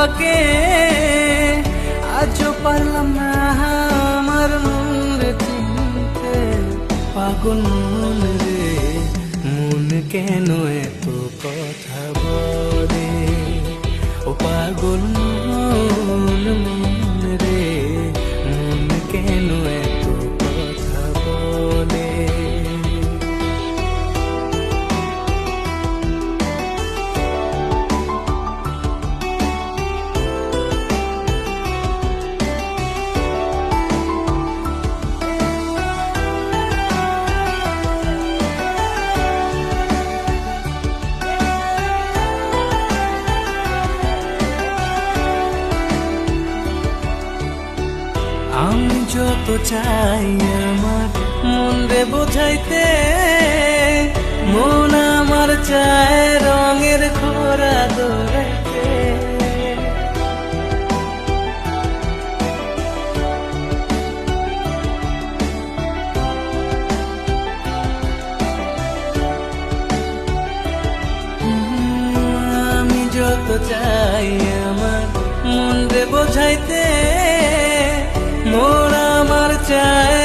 তোমাকে, আজও পারলাম না আমার মন রে চিনতে। পাগল মন রে, মন কেন এত কথা বলে? ও পাগল মন, মন রে, মন কেন এত কথা বলে? আমি যত চাই আমার মন রে বোঝাইতে, মন আমার চায় রঙের খোরা দৌড়াইতে। আমি যত চাই আমার মন রে বোঝাইতে, মন আমার চায়